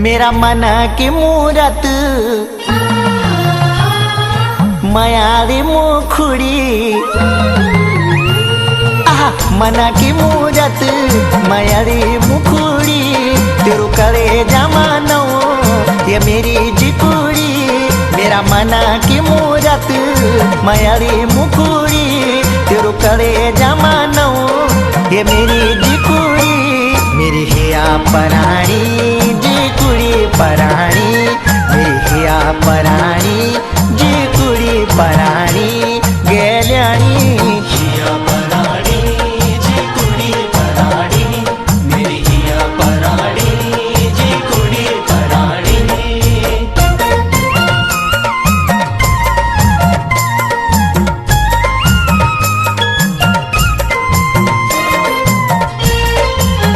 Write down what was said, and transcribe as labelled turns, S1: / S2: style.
S1: मेरा मन की मूरत मायारी मुखड़ी, मन की मूरत मायारी मुखड़ी, तेरू करे जमानो ये मेरी जिकुड़ी। मेरा मन की मूरत मायारी मुखड़ी, तेरू करे जमानो ये मेरी जिकुड़ी। मेरी हिया परा